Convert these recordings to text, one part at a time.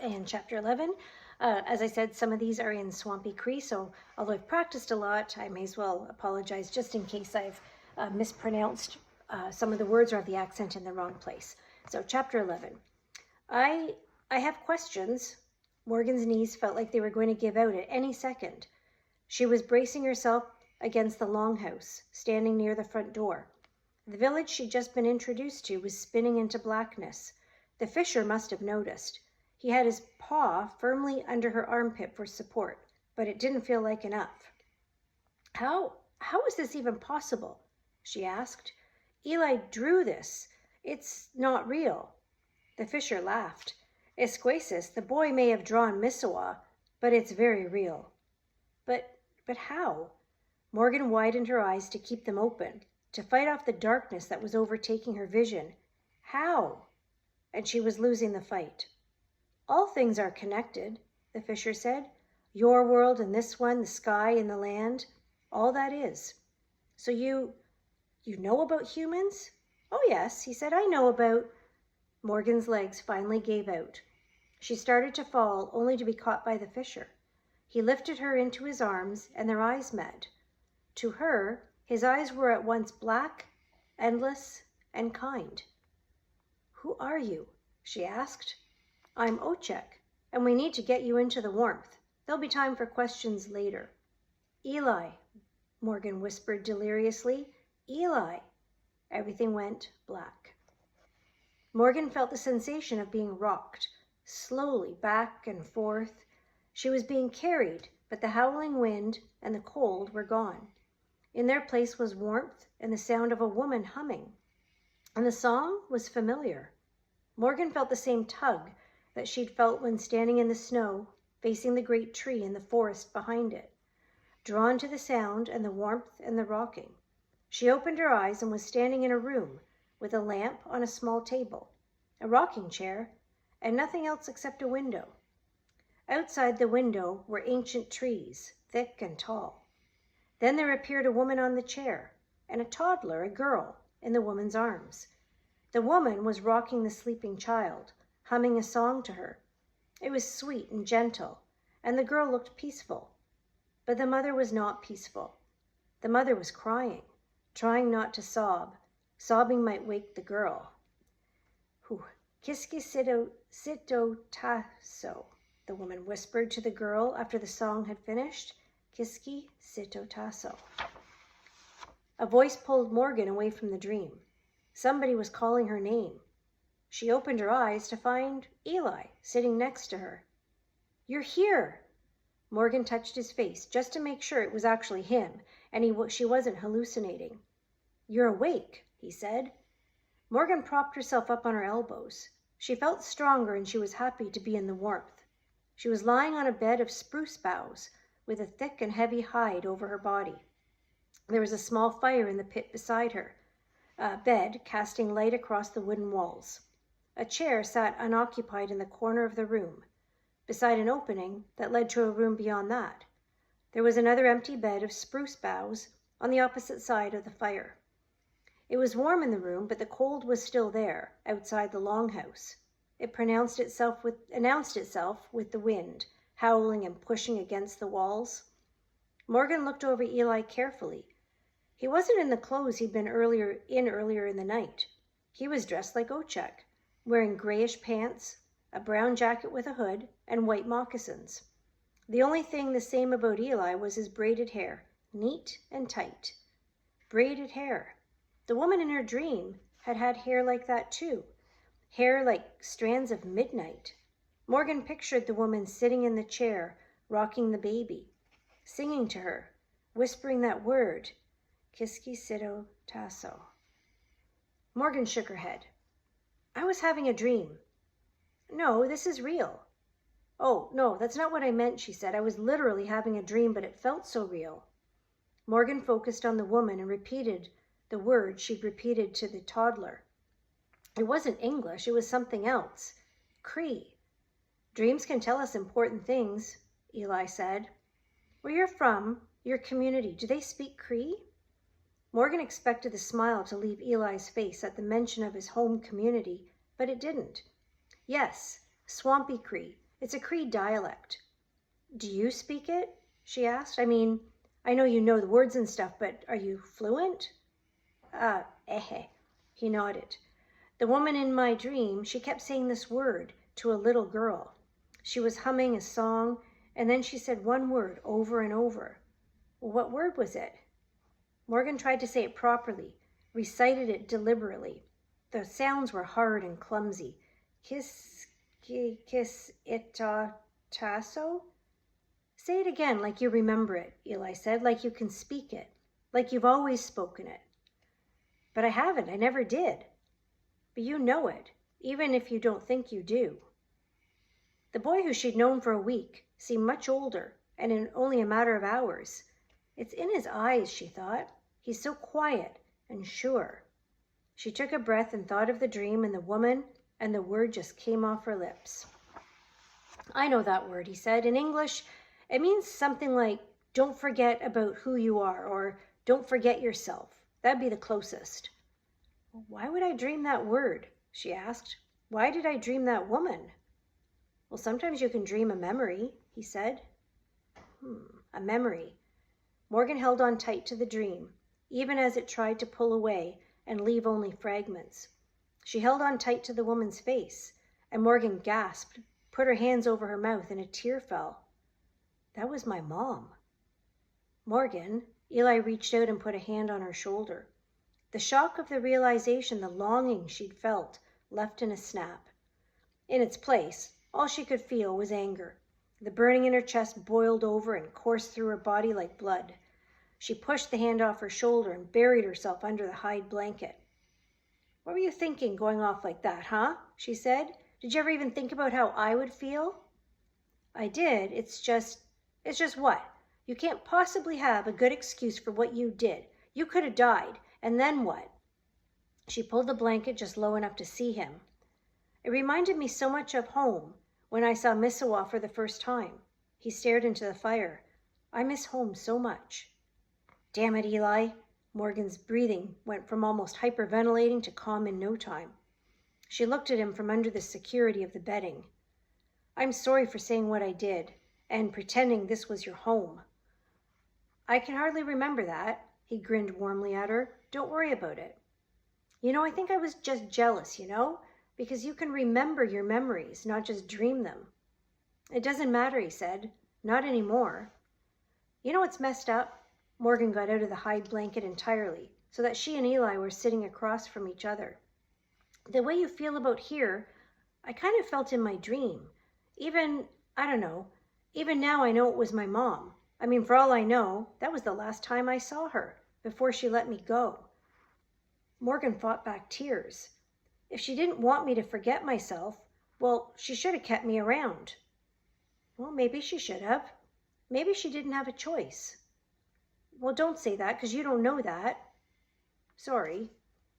in chapter 11. As I said, some of these are in Swampy Cree, so although I've practiced a lot, I may as well apologize just in case I've mispronounced some of the words or have the accent in the wrong place. So chapter 11. I have questions. Morgan's knees felt like they were going to give out at any second. She was bracing herself against the longhouse, standing near the front door. The village she'd just been introduced to was spinning into blackness. The fisher must have noticed. He had his paw firmly under her armpit for support, but it didn't feel like enough. How is this even possible? She asked. Eli drew this. It's not real. The fisher laughed. Esquasis, the boy may have drawn Missawa, but it's very real. But how? Morgan widened her eyes to keep them open, to fight off the darkness that was overtaking her vision. How? And she was losing the fight. All things are connected, the fisher said. Your world and this one, the sky and the land, all that is. So you know about humans? Oh yes, he said, I know about... Morgan's legs finally gave out. She started to fall, only to be caught by the fisher. He lifted her into his arms, and their eyes met. To her, his eyes were at once black, endless, and kind. Who are you? She asked. I'm Ochek, and we need to get you into the warmth. There'll be time for questions later. Eli, Morgan whispered deliriously. Eli. Everything went black. Morgan felt the sensation of being rocked, slowly back and forth. She was being carried, but the howling wind and the cold were gone. In their place was warmth and the sound of a woman humming. And the song was familiar. Morgan felt the same tug that she'd felt when standing in the snow, facing the great tree in the forest behind it. Drawn to the sound and the warmth and the rocking. She opened her eyes and was standing in a room with a lamp on a small table, a rocking chair, and nothing else except a window. Outside the window were ancient trees, thick and tall. Then there appeared a woman on the chair, and a toddler, a girl, in the woman's arms. The woman was rocking the sleeping child, humming a song to her. It was sweet and gentle, and the girl looked peaceful. But the mother was not peaceful. The mother was crying, trying not to sob. Sobbing might wake the girl. Kiski sito taso, the woman whispered to the girl after the song had finished. Kiski sito taso. A voice pulled Morgan away from the dream. Somebody was calling her name. She opened her eyes to find Eli sitting next to her. You're here. Morgan touched his face just to make sure it was actually him and she wasn't hallucinating. You're awake, he said. Morgan propped herself up on her elbows. She felt stronger and she was happy to be in the warmth. She was lying on a bed of spruce boughs with a thick and heavy hide over her body. There was a small fire in the pit beside her, a bed casting light across the wooden walls. A chair sat unoccupied in the corner of the room, beside an opening that led to a room beyond that. There was another empty bed of spruce boughs on the opposite side of the fire. It was warm in the room, but the cold was still there, outside the longhouse. It announced itself with the wind, howling and pushing against the walls. Morgan looked over Eli carefully. He wasn't in the clothes he'd been earlier in the night. He was dressed like Ochek, wearing grayish pants, a brown jacket with a hood, and white moccasins. The only thing the same about Eli was his braided hair, neat and tight. Braided hair. The woman in her dream had had hair like that too, hair like strands of midnight. Morgan pictured the woman sitting in the chair, rocking the baby, singing to her, whispering that word, Kiski sito taso. Morgan shook her head. I was having a dream. No, this is real. Oh, no, that's not what I meant, she said. I was literally having a dream, but it felt so real. Morgan focused on the woman and repeated the word she'd repeated to the toddler. It wasn't English, it was something else. Cree. Dreams can tell us important things, Eli said. Where you're from, your community, do they speak Cree? Morgan expected the smile to leave Eli's face at the mention of his home community, but it didn't. Yes, Swampy Cree, It's a Cree dialect. Do you speak it? She asked. I mean, I know you know the words and stuff, but are you fluent? He nodded. The woman in my dream, she kept saying this word to a little girl. She was humming a song, and then she said one word over and over. Well, what word was it? Morgan tried to say it properly, recited it deliberately. The sounds were hard and clumsy. Kiss ita tasso? Say it again like you remember it, Eli said, like you can speak it, like you've always spoken it. But I haven't, I never did. But you know it, even if you don't think you do. The boy who she'd known for a week seemed much older, and in only a matter of hours. It's in his eyes, she thought. He's so quiet and sure. She took a breath and thought of the dream and the woman, and the word just came off her lips. I know that word, he said. In English, it means something like, don't forget about who you are, or don't forget yourself. That'd be the closest. Why would I dream that word? She asked. Why did I dream that woman? Well, sometimes you can dream a memory, he said. A memory. Morgan held on tight to the dream, even as it tried to pull away and leave only fragments. She held on tight to the woman's face, and Morgan gasped, put her hands over her mouth, and a tear fell. That was my mom. Morgan, Eli reached out and put a hand on her shoulder. The shock of the realization, the longing she'd felt, left in a snap. In its place, all she could feel was anger. The burning in her chest boiled over and coursed through her body like blood. She pushed the hand off her shoulder and buried herself under the hide blanket. What were you thinking going off like that, huh? She said. Did you ever even think about how I would feel? I did. It's just what? You can't possibly have a good excuse for what you did. You could have died. And then what? She pulled the blanket just low enough to see him. It reminded me so much of home when I saw Missawa for the first time. He stared into the fire. I miss home so much. Damn it, Eli. Morgan's breathing went from almost hyperventilating to calm in no time. She looked at him from under the security of the bedding. I'm sorry for saying what I did and pretending this was your home. I can hardly remember that. He grinned warmly at her. Don't worry about it. I think I was just jealous, because you can remember your memories, not just dream them. It doesn't matter, he said. Not anymore. You know what's messed up? Morgan got out of the hide blanket entirely, so that she and Eli were sitting across from each other. The way you feel about here, I kind of felt in my dream. Even now I know it was my mom. I mean, for all I know, that was the last time I saw her, before she let me go. Morgan fought back tears. If she didn't want me to forget myself, well, she should have kept me around. Well, maybe she should have. Maybe she didn't have a choice. Well, don't say that, because you don't know that. Sorry.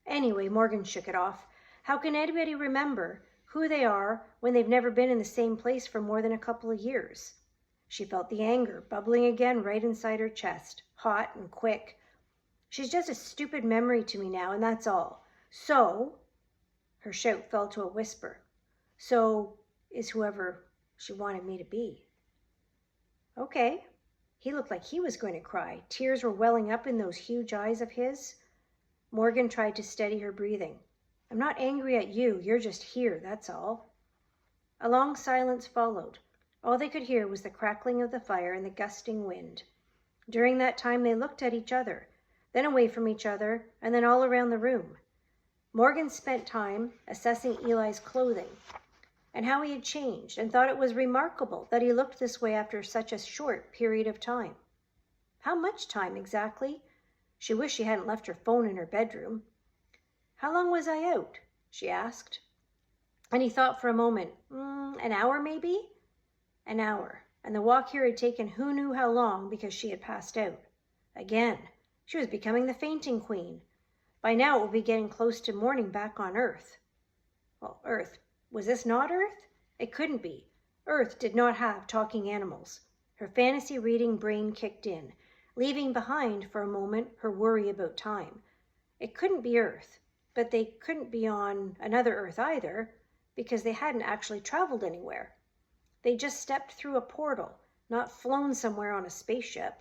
Anyway, Morgan shook it off. How can anybody remember who they are when they've never been in the same place for more than a couple of years? She felt the anger bubbling again right inside her chest, hot and quick. She's just a stupid memory to me now, and that's all. So, her shout fell to a whisper. So is whoever she wanted me to be. Okay. He looked like he was going to cry. Tears were welling up in those huge eyes of his. Morgan tried to steady her breathing. I'm not angry at you. You're just here, that's all. A long silence followed. All they could hear was the crackling of the fire and the gusting wind. During that time, they looked at each other, then away from each other, and then all around the room. Morgan spent time assessing Eli's clothing and how he had changed, and thought it was remarkable that he looked this way after such a short period of time. How much time exactly? She wished she hadn't left her phone in her bedroom. How long was I out? She asked. And he thought for a moment, an hour maybe? An hour. And the walk here had taken who knew how long because she had passed out. Again, she was becoming the fainting queen. By now it would be getting close to morning back on Earth. Well, Earth. Was this not Earth? It couldn't be. Earth did not have talking animals. Her fantasy-reading brain kicked in, leaving behind for a moment her worry about time. It couldn't be Earth, but they couldn't be on another Earth either, because they hadn't actually traveled anywhere. They just stepped through a portal, not flown somewhere on a spaceship.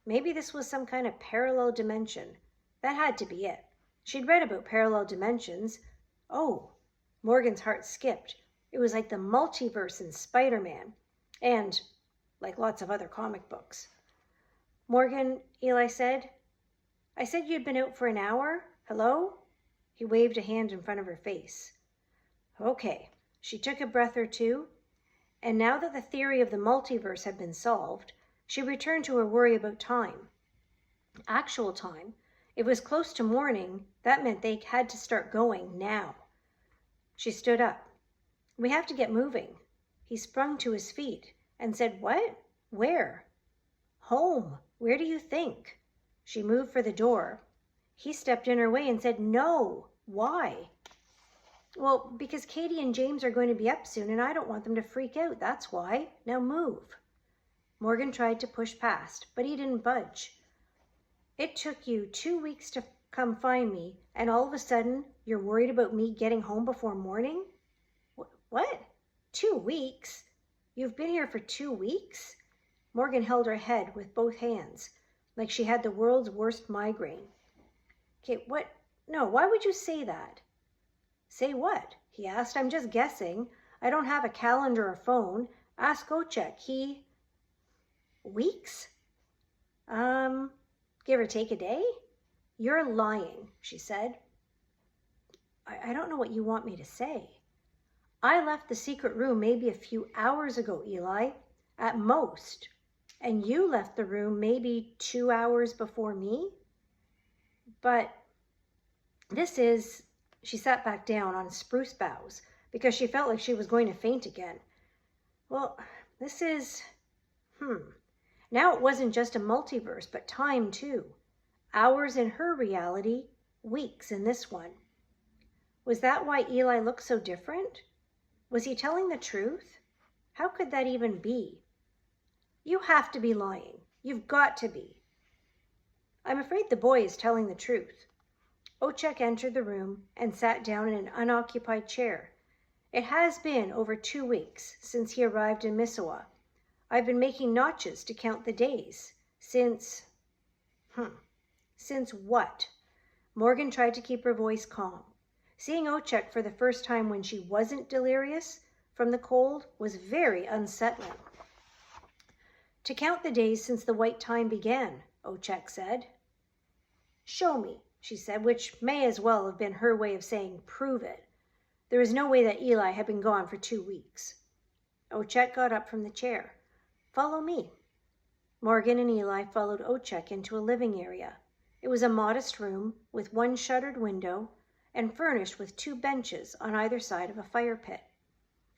Maybe this was some kind of parallel dimension. That had to be it. She'd read about parallel dimensions. Oh, Morgan's heart skipped. It was like the multiverse in Spider-Man, and like lots of other comic books. Morgan, Eli said. I said you'd been out for an hour? Hello? He waved a hand in front of her face. Okay. She took a breath or two, and now that the theory of the multiverse had been solved, she returned to her worry about time. Actual time. It was close to morning. That meant they had to start going now. She stood up. We have to get moving. He sprung to his feet and said, What? Where? Home. Where do you think? She moved for the door. He stepped in her way and said, No. Why? Well, because Katie and James are going to be up soon and I don't want them to freak out. That's why. Now move. Morgan tried to push past, but he didn't budge. It took you 2 weeks to come find me, and all of a sudden you're worried about me getting home before morning? What? 2 weeks? You've been here for 2 weeks? Morgan held her head with both hands, like she had the world's worst migraine. Okay, what? No, why would you say that? Say what? He asked. I'm just guessing. I don't have a calendar or phone. Ask Ochek. He... Weeks? Give or take a day? You're lying, she said. I don't know what you want me to say. I left the secret room maybe a few hours ago, Eli, at most. And you left the room maybe 2 hours before me? But this is... She sat back down on spruce boughs because she felt like she was going to faint again. Well, this is... Now it wasn't just a multiverse, but time too. Hours in her reality, weeks in this one. Was that why Eli looked so different? Was he telling the truth? How could that even be? You have to be lying. You've got to be. I'm afraid the boy is telling the truth. Ochek entered the room and sat down in an unoccupied chair. It has been over 2 weeks since he arrived in Mississauga. I've been making notches to count the days. Since what? Morgan tried to keep her voice calm. Seeing Ochek for the first time when she wasn't delirious from the cold was very unsettling. To count the days since the white time began, Ochek said. Show me, she said, which may as well have been her way of saying prove it. There was no way that Eli had been gone for 2 weeks. Ochek got up from the chair. Follow me. Morgan and Eli followed Ochek into a living area. It was a modest room with one shuttered window and furnished with 2 benches on either side of a fire pit.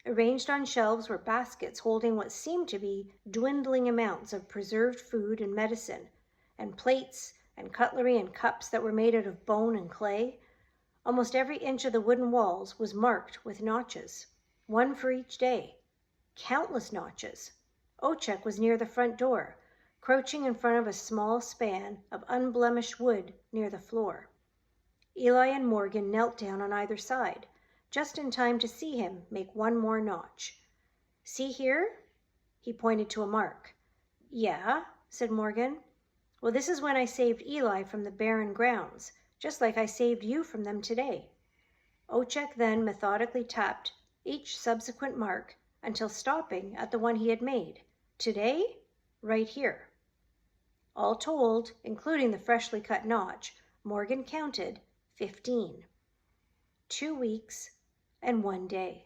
Arranged on shelves were baskets holding what seemed to be dwindling amounts of preserved food and medicine, and plates and cutlery and cups that were made out of bone and clay. Almost every inch of the wooden walls was marked with notches, one for each day. Countless notches. Ochek was near the front door, crouching in front of a small span of unblemished wood near the floor. Eli and Morgan knelt down on either side, just in time to see him make one more notch. See here? He pointed to a mark. Yeah, said Morgan. Well, this is when I saved Eli from the barren grounds, just like I saved you from them today. Ochek then methodically tapped each subsequent mark until stopping at the one he had made. Today, right here. All told, including the freshly cut notch, Morgan counted 15. 2 weeks and 1 day.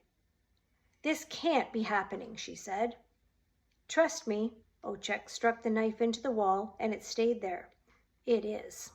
This can't be happening, she said. Trust me, Ochek struck the knife into the wall, and it stayed there. It is.